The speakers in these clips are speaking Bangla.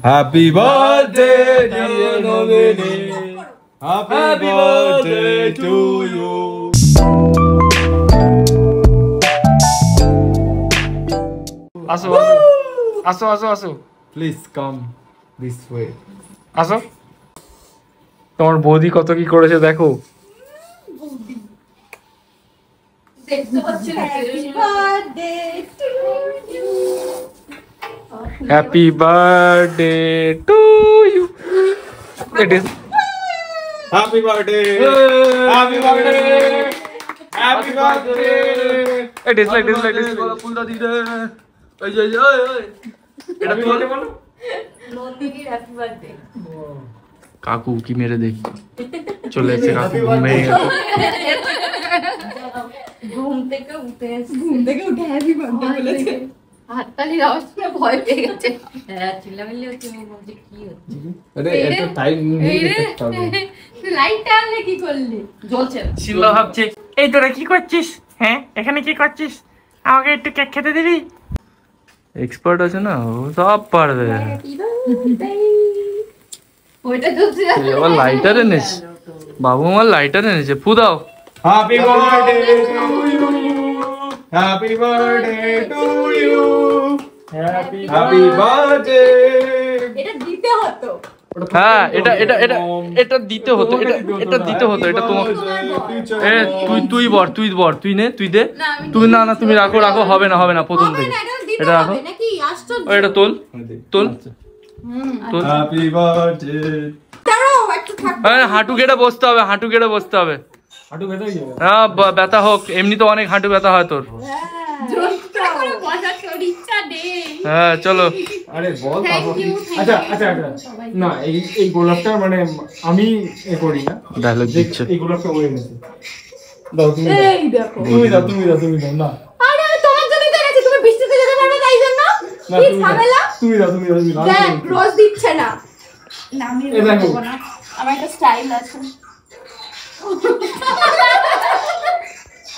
Happy birthday, dear Navini. Happy birthday to you. আসো আসো আসো আসো Please come this way. আসো তোমার বৌদি কত কি করেছে দেখো happy birthday to you it is Happy birthday. Happy birthday. Happy birthday. It is like this ফুলটা দিদে এই যে এই এটা কি বলে বলো নন্দিনীর হ্যাপি বার্থডে কাকু কি মেরে দেখি চলে এসে কাকু ঘুমে ঘুম থেকে উঠে হ্যাপি বার্থডে বলেছে হাততালির আওয়াজ শুনে ভয় পেয়ে গেছে হ্যাঁ চিল্লামিল্লি হচ্ছে আমি বলছি কি হচ্ছে আরে এত টাইম নিয়ে দেখতে হবে লাইট আনলে কি করলি জ্বলছে না শিল্লা ভাবছে এই তোরা কি করছিস হ্যাঁ এখানে কি করছিস আমাকে একটু কেক খেতে দিবি এক্সপার্ট আছে না ও সব পারবে ওইটা জ্বলছে আবার লাইটার এনেছে বাবু আমার লাইটার এনেছে ফু দাও Happy birthday to you. Happy birthday to you. Happy birthday. এটা দিতে হতো হ্যাঁ এটা দিতে হতো এটা দিতে হতো এটা তোমার এ তুই নে তুই দে তুমি না তুমি রাখো হবে না প্রথম থেকে এটা রাখো নাকি আশ্চর্য এটা তোল Happy birthday. হাঁটু কেটে বসতে হবে হাঁটু হ্যাঁ ব্যথা হোক এমনি তো অনেক হাঁটু ব্যথা হয় তোর হ্যাঁ চলো আরে বল আচ্ছা না এই গোলাপটা মানে আমি করি না ডায়লগ দিচ্ছে এই গোলাপটা ওই এনেছে দাও তুমি দাও না আরে তোমার জন্যই তো এনেছি তুমি বৃষ্টিতে যেতে পারবে তাই জন্য কি ঝামেলা তুমি দাও দেখ রোজ দিচ্ছে না আমি দেবো না আমার একটা স্টাইল আছে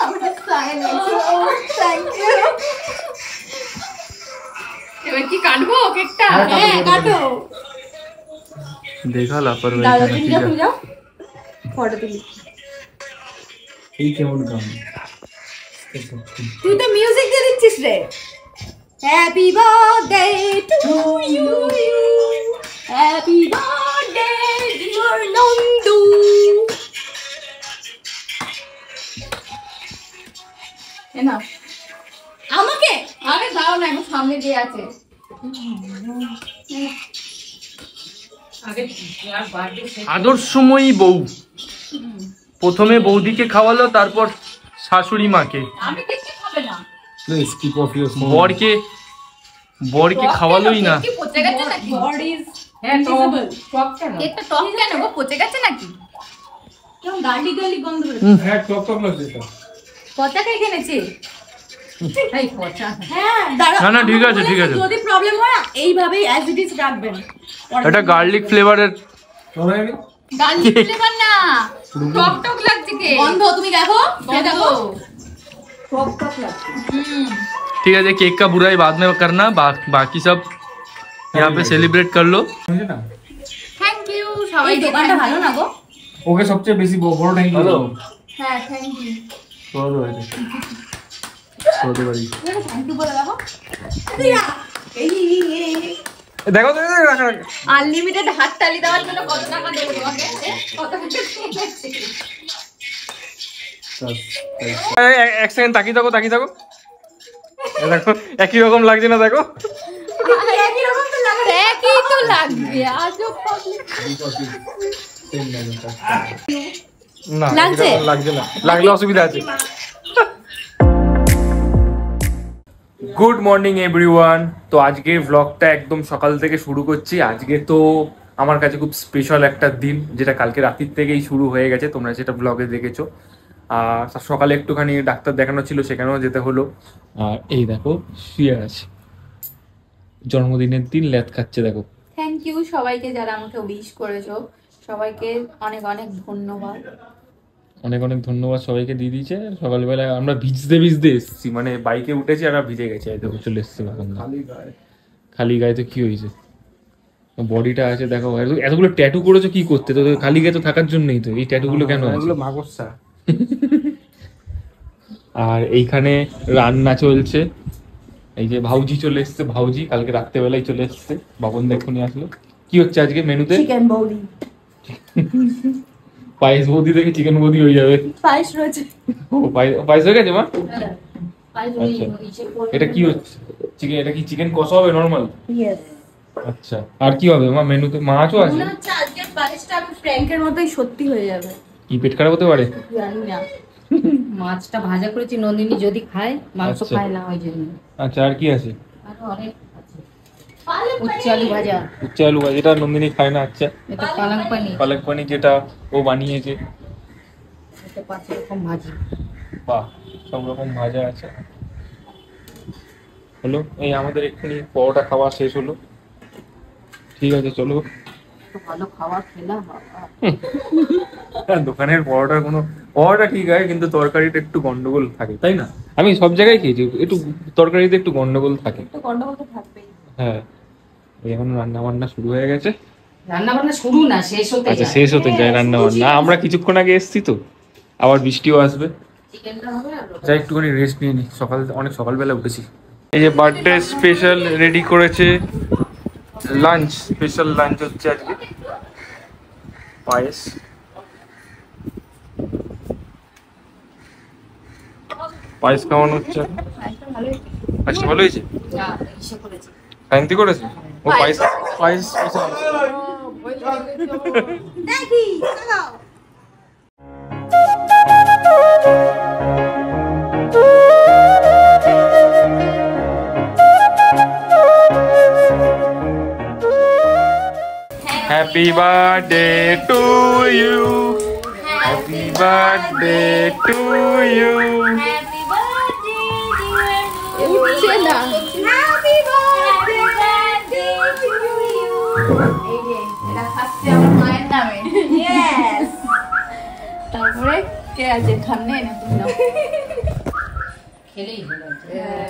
আমার স্টাইল আছে থ্যাংক ইউ এবার কি কাটবো কেকটা হ্যাঁ কাটো দেখা লাপরওয়াহি দাদা তুমি যাও ফটো তুলি এই কেমন গান তুই তো মিউজিক দিয়ে দিচ্ছিস রে happy birthday to you happy birthday dear Nandu এনা আমাকে আরে দাও না আমার সামনে দিয়ে আছে আদর্শময়ী বউ প্রথমে বৌদিকে খাওয়ালো তারপর শাশুড়ি মাকে আমি কিছু খাবে না Please keep off your phone. বরকে খাওয়ালোই না কি পচে গেছে নাকি বড ইজ টক কেন একটা টক কেন গো পচে গেছে নাকি কেমন গালি গন্ধ হ্যাঁ টক লাগছে এটা পচা কে কিনেছে এই পচা হ্যাঁ না ঠিক আছে যদি প্রবলেম হয় এইভাবেই অ্যাজ ইট ইজ রাখবেন এটা গার্লিক ফ্লেভারের গার্লিক ফ্লেভার না টক লাগছে কে গন্ধ তুমি দেখো টক লাগছে ठीक है केक का बुराई बाद में करना बाकी सब यहाँ पे सेलिब्रेट कर लो থ্যাংক ইউ সবাই দোকানটা ভালো না গো ওকে সবচেয়ে বেশি বড় থ্যাংক ইউ হ্যাঁ থ্যাংক ইউ থ্যাংক ইউ বলে দেখো আনলিমিটেড হাত তালি দেওয়ার জন্য কত টাকা দেবো তোমাকে কত টাকা এক সেকেন্ড তাকিয়ে থাকো দেখো একই রকম লাগছে না দেখো একই তো লাগবে আজব না লাগছে না লাগলে অসুবিধা আছে গুড মর্নিং এভরিওয়ান তো আজকে ব্লগটা একদম সকাল থেকে শুরু করছি আজকে তো আমার কাছে খুব স্পেশাল একটা দিন যেটা কালকে রাতের থেকেই শুরু হয়ে গেছে তোমরা সেটা ব্লগে দেখেছো আর সকালে একটুখানি ডাক্তার দেখানো ছিল সেখানেও যেতে হলো আর এই দেখো শুয়ে আছে জন্মদিনের দিন ল্যাদ খাচ্ছে দেখো থ্যাংক ইউ সবাইকে যারা আমাকে উইশ করেছো সবাইকে অনেক অনেক ধন্যবাদ সবাইকে দিয়ে দিয়েছে সকালবেলা আমরা ভিজতে এসেছি মানে বাইকে উঠেছি আর ভিজে গেছি দেখো চলে এসেছি খালি গায়ে তো কি হয়েছে বডিটা আছে দেখো, এতগুলো ট্যাটু করেছো কি করতে? তো খালি গায়ে তো থাকার জন্যই তো এই ট্যাটুগুলো কেন আছে? এগুলো মাকড়সা। আর এইখানে রান্না চলছে, এই যে ভাউজি চলে এসছে, ভাউজি কালকে রাত্রেবেলায় চলে এসছে, বাবন দেখুনি আসলো। কি হচ্ছে আজকে মেনুতে? চিকেন বৌদি, পায়েস বৌদি থেকে চিকেন বৌদি হয়ে যাবে। পায়েস রয়েছে। ও পায়েস হয়ে গেছে মা? আচ্ছা, এটা কি হচ্ছে? চিকেন, এটা কি চিকেন কষা হবে নরমাল? ইয়েস। আচ্ছা, আর কি হবে মা মেনুতে? মাছও আছে? মনে হচ্ছে আজকের পায়েসটা আমি ফ্র্যাঙ্কের মতোই সত্যি হয়ে যাবে। কি পেট খারাপ হতে পারে? জানি না। মাছটা ভাজা করেছি, নন্দিনী যদি খায়, মাংস আচ্ছা। খায় না ওই জন্য। আচ্ছা, আর কি আছে? আরো অনেক আছে। উচ্ছে আলু ভাজা, উচ্চে আলু ভাজা, যেটা নন্দিনী খায় না। আচ্ছা, এটা পালং পানি, পালক পনির যেটা ও বানিয়েছে। এটা 5 রকম ভাজি। বাহ, সব রকম ভাজা আছে। হলো, এই আমাদের এক্ষুনি পরোটা খাওয়া শেষ হলো। ঠিক আছে চলো। তো ভালো খাবার খেলাম বাবা। দোকানের পরোটার পরোটা ঠিক আছে, কিন্তু তরকারিটা একটু গন্ডগোল থাকে, তাই না? আমি সব জায়গায় খেয়েছি, একটু তরকারিতে একটু গন্ডগোল থাকে। তো গন্ডগোল তো থাকবেই। হ্যাঁ, এই এখন রান্না বান্না শুরু হয়ে গেছে। রান্না বান্না শুরু না, শেষ হতে আচ্ছা, যায়। শেষ হতে যায় রান্না বান্না। আমরা কিছুক্ষণ আগে এসেছি তো, আবার বৃষ্টিও আসবে। চিকেনটা হবে আর যাই একটুখানি রেস্ট নিয়ে নি, অনেক সকালবেলা উঠেছি। এই যে বার্থডে স্পেশাল রেডি করেছে, লাঞ্চ স্পেশাল লাঞ্চ হচ্ছে আজকে। পায়েস, পায়েস খাওয়ানো হচ্ছে। পায়েসটা ভালো হয়েছে? ইসে করেছি। শান্তি করেছে ও পায়েস। পায়েস স্পেশাল। দেখি চলো। Happy birthday to you. Happy birthday to you. Happy birthday dear উঠছে না। Happy birthday to you. এই যে এটা খাচ্ছে আমার মায়ের নামে। ইয়েস। তারপরে কে আছে খান্নে না তুমি নাও। খেলেই হলো। হ্যাঁ।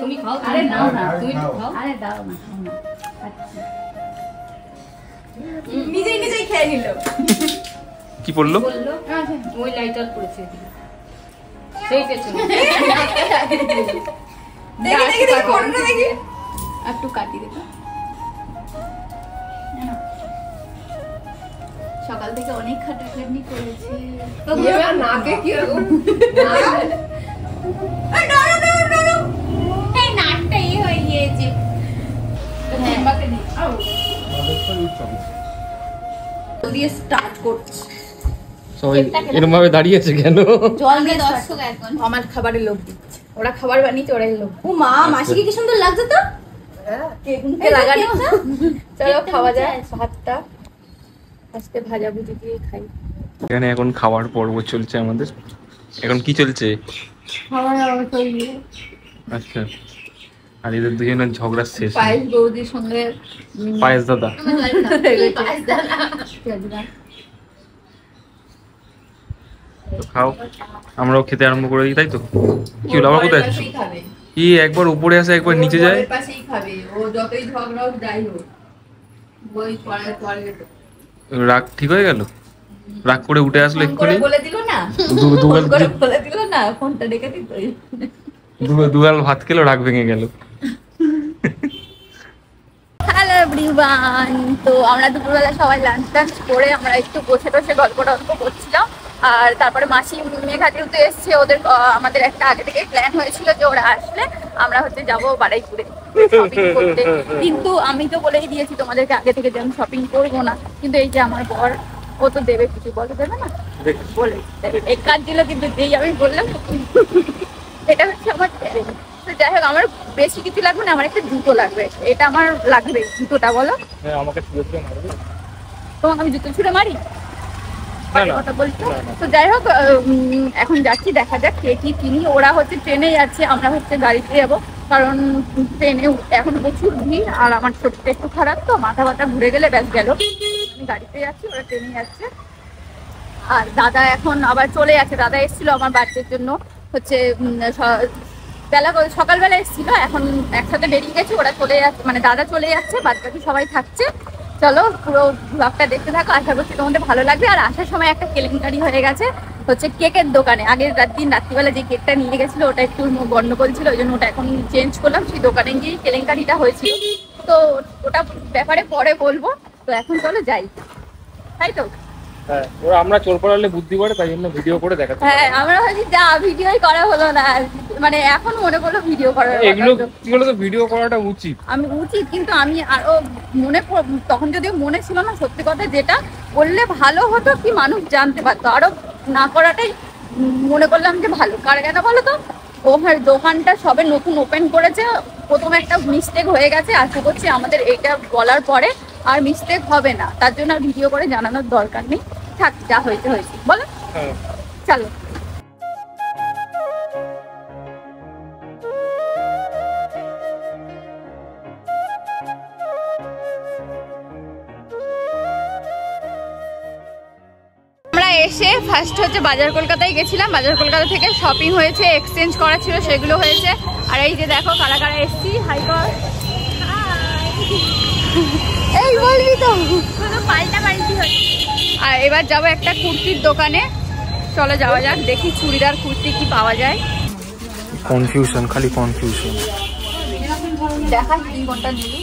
তুমি খাও, আরে নাও না, তুমি একটু খাও। আরে দাও না, খাও না। আচ্ছা। নিজেই নিজেই খেয়ে নিল। কি বললো? বললো ওই লাইটার করেছে এদিকে। সেই পেছনে। দেখি দেখি দেখি কোনটা দেখি। একটু কাটি দে। সকাল থেকে অনেক খাটাখাটনি করেছি। তো নাকে কি রকম? এই নাকটা হয়ে গিয়েছে। মাকে দি। দিয়ে স্টার্ট করছি। সবাই এরকম ভাবে দাঁড়িয়ে আছে কেন? জল দিয়ে দর্শক এখন আমার খাবারের লোভ দিচ্ছে। ওরা খাবার বানিয়েছে, ওরাই লোভ। ও মা, মাসিকে কি সুন্দর লাগছে তো। কেকুনকে লাগানো। চলো খাওয়া যায় ভাতটা। আজকে ভাজা ভুজি দিয়ে খাই। এখানে এখন খাওয়ার পর্ব চলছে আমাদের। এখন কি চলছে? খাওয়া দাওয়া চলছে। আচ্ছা, আর এদের দুজনের ঝগড়া শেষ। পায়েস বৌদির সঙ্গে পায়েস দাদা। তো খাও, আমরাও খেতে আরম্ভ করে দিই, তাই তো? কি হলো, আবার কোথায় আছিস? কি একবার উপরে আসে একবার নিচে যায়? পাশেই খাবে ও, যতই ঝগড়া হোক যাই হোক। ওই পরে পরে রাগ ঠিক হয়ে গেল? রাগ করে উঠে আসলো এক্ষুনি? বলে দিল না, দুগাল বলে দিল না, ফোনটা রেখে দিত। দুগাল ভাত খেলো, রাগ ভেঙে গেল। হ্যালো এভরিওয়ান, তো আমরা দুপুরবেলা সবাই লাঞ্চ টাঞ্চ করে আমরা একটু বসে বসে গল্প করছিলাম। আর তারপরে মাসি মেঘা যেহেতু এসছে, ওদের আমাদের একটা আগে থেকে প্ল্যান হয়েছিল যে ওরা আসলে আমরা যাবো বাড়াইপুরে শপিং করতে। কিন্তু আমি তো বলেই দিয়েছি তোমাদেরকে আগে থেকে যে আমি শপিং করবো না। কিন্তু এই যে আমার বর, ও তো দেবে, কিছু বলে দেবে না, বলে এক কাজ দিল, কিন্তু যেই আমি বললাম এটা হচ্ছে আমার চ্যালেঞ্জ। তো যাই হোক, আমার বেশি কিছু লাগবে না, আমার একটা জুতো লাগবে। এটা আমার লাগবে, জুতোটা বলো। হ্যাঁ, আমাকে ছুঁড়ে ছুঁড়ে মারবে। তোমাকে আমি জুতো ছুঁড়ে মারি? না, না। কথা বলছো। তো যাই হোক, এখন যাচ্ছি, দেখা যাক কে কি কিনি। ওরা ট্রেনে যাচ্ছে, আমরা গাড়িতে যাবো, কারণ ট্রেনে এখন প্রচুর ভিড়। আর আমার শরীরটা একটু খারাপ, তো মাথা ব্যথা ঘুরে গেলে ব্যাস গেল। আমি গাড়িতে যাচ্ছি, ওরা ট্রেনে যাচ্ছে। আর দাদা এখন আবার চলে যাচ্ছে। দাদা এসেছিল আমার বার্থডের জন্য, সকালবেলা এসেছিল, এখন একসাথে বেরিয়ে গেছে, ওরা চলে যাচ্ছে, মানে দাদা চলে যাচ্ছে, বাদ বাকি সবাই থাকছে। চলো পুরো ব্লগটা দেখতে থাকো, আশা করছি তোমাদের ভালো লাগবে। আর আসার সময় একটা কেলেঙ্কারি হয়ে গেছে, হচ্ছে কেকের দোকানে। আগের দিন রাত্রিবেলা যে কেকটা নিয়ে গেছিলো ওটা একটু গন্ডগোল ছিল, ওই জন্য ওটা এখন চেঞ্জ করলাম। সেই দোকানে গিয়ে কেলেঙ্কারিটা হয়েছিল, তো ওটা ব্যাপারে পরে বলবো। তো এখন চলো যাই, তাই তো? হ্যাঁ, ওরা আমরা চোর পড়ালে বুদ্ধি করে, তাই জন্য ভিডিও করে দেখাচ্ছি। হ্যাঁ, আমরা ভাবছি যা ভিডিওই করা হলো না, মানে এখন মনে করলো ভিডিও করার এগুলো কি বলতো, ভিডিও করাটা উচিত। আমি উচিত, কিন্তু আমি আরো তখন যদিও মনে ছিল না, সত্যি কথা যেটা বললে ভালো হতো, কি মানুষ জানতে পারতো, আরো না করাটাই মনে করলাম যে ভালো। কার কেন বলো তো, দোকানটা সবে নতুন ওপেন করেছে, প্রথমে একটা মিস্টেক হয়ে গেছে। আশা করছি আমাদের এইটা বলার পরে আর মিস্টেক হবে না, তার জন্য আর ভিডিও করে জানানোর দরকার নেই। থাক, যা হয়েছে হয়েছে, বলো। চলো। আমরা এসে ফার্স্ট হচ্ছে বাজার কলকাতায় গেছিলাম, বাজার কলকাতা থেকে শপিং হয়েছে, এক্সচেঞ্জ করা ছিল সেগুলো হয়েছে। আর এই যে দেখো কারা কারা এসছি, হাই কর, এই বলবি তো, পাল্টা পাল্টি হচ্ছে। আর এবার যাবো একটা কুর্তির দোকানে, চলো যাওয়া যাক, দেখি চুড়িদার কুর্তি কি পাওয়া যায়। কনফিউশন, খালি কনফিউশন। দেখা কোনটা নিবি,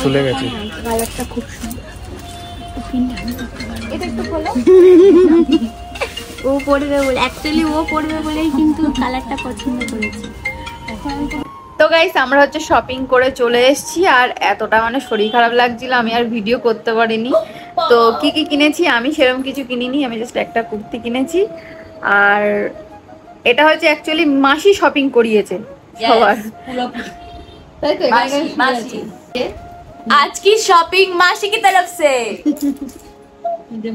চলে গেছে। কালারটা খুব সুন্দর, এটা একটু খোলো। ও পড়বে বলে, অ্যাকচুয়ালি ও পড়বে বলেই কিন্তু কালারটা পছন্দ করেছে। তো গাইস, আমরা হচ্ছে শপিং করে চলে এসেছি, আর এতটা মানে শরীর খারাপ লাগছিল, আমি আর ভিডিও করতে পারিনি। তো কি কি কিনেছি, আমি সেরকম কিছু কিনিনি, আমি জাস্ট একটা কুর্তি কিনেছি। আর এটা হচ্ছে অ্যাকচুয়ালি মাসি শপিং করিয়েছে সবার, তাই তো? মাসি आज की शॉपिंग मासी की तरफ से।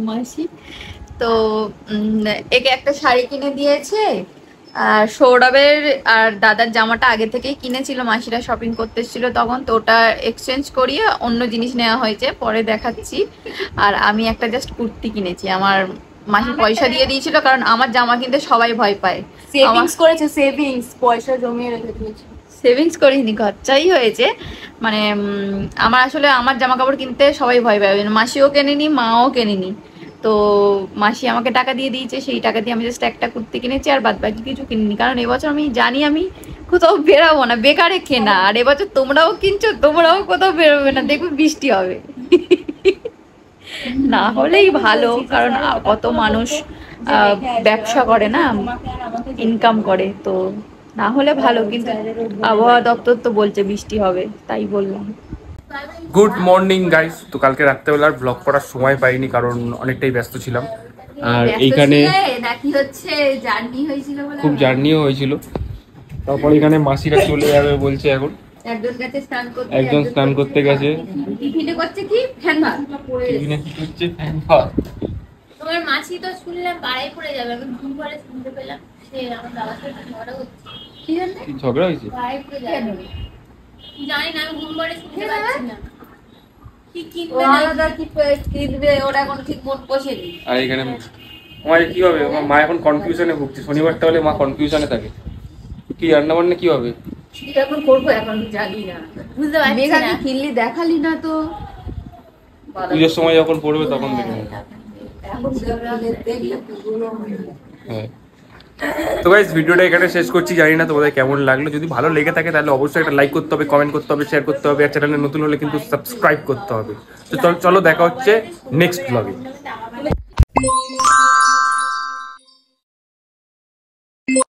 মাসি তো একে একটা শাড়ি কিনে দিয়েছে, আর সৌরভের আর দাদার জামাটা আগে থেকেই কিনেছিল, মাসিরা শপিং করতে এসেছিল তখন, তো ওটা এক্সচেঞ্জ করিয়ে অন্য জিনিস নেওয়া হয়েছে, পরে দেখাচ্ছি। আর আমি একটা জাস্ট কুর্তি কিনেছি, আমার মাসি পয়সা দিয়ে দিয়েছিল, কারণ আমার জামা কিনতে সবাই ভয় পায়। সেভিংস করেছে, সেভিংস পয়সা জমিয়ে রেখে দিয়েছে। সেভিংস করিনি, খরচাই হয়েছে। মানে আমার আসলে আমার জামা কাপড় কিনতে সবাই ভয় পাবে, মাসিও কেনেনি, মাও কেনেনি। তো মাসি আমাকে টাকা দিয়ে দিয়েছে, সেই টাকা দিয়ে আমি জাস্ট একটা কুর্তি কিনেছি, আর বাদ বাকি কিছু কিনিনি, কারণ এবছর আমি জানি আমি কোথাও বেরাবো না, বেকারে কেনা। আর এবছর তোমরাও কিনছো, তোমরাও কোথাও বেরোবে না, দেখবে বৃষ্টি হবে। না হলেই ভালো, কারণ কত মানুষ ব্যবসা করে না, ইনকাম করে, তো না হলে ভালো। কিন্তু আবহাওয়া দপ্তর তো বলছে বৃষ্টি হবে, তাই বললাম। Good morning guys. তো কালকে রাত্রেবেলার ব্লগ করার সময় পাইনি, কারণ অনেকটাই ব্যস্ত ছিলাম। আর এইখানে নাকি হচ্ছে জার্নি হয়েছিল বলে, খুব জার্নিও হয়েছিল। তারপর এখানে মাসিরা চলে যাবে বলছে, এখন একজন গেছে স্নান করতে, একজন স্নান করতে গেছে, টিফিনে করছে কি ফ্যান ভাত, টিফিনে কি হচ্ছে ফ্যান ভাত। তোমার মাছি তো শুনলাম পাড়ায় পড়ে যাবে, আমি ঘুম পরে শুনতে পেলাম সে আমার বাবার সাথে ঝগড়া হচ্ছে। কি জানে কি ঝগড়া হয়েছে? পাড়ায় পড়ে যাবে, জানি না, আমি ঘুম পরে শুনতে পাচ্ছি না। কি কিনবে না আলাদা কি কিনবে, ওরা এখন ঠিক মন বসেনি। আর এখানে আমার কি হবে, আমার মা এখন কনফিউশনে ভুগছে। শনিবারটা হলে মা কনফিউশনে থাকে, কি রান্না বান্না কি হবে, এখন করবো, এখন জানি না, বুঝতে পারছি মেঘা না। কি কিনলি দেখালি না তো, পুজোর সময় যখন পড়বে তখন দেখবো। এখন দেখলে পুরো হ্যাঁ, তো গাইস ভিডিওটা এখানে শেষ করছি। জানি না তোমাদের কেমন লাগলো, যদি ভালো লেগে থাকে তাহলে অবশ্যই একটা লাইক করতে হবে, কমেন্ট করতে হবে, শেয়ার করতে হবে, আর চ্যানেলে নতুন হলে কিন্তু সাবস্ক্রাইব করতে হবে। তো চলো দেখা হচ্ছে নেক্সট ব্লগে।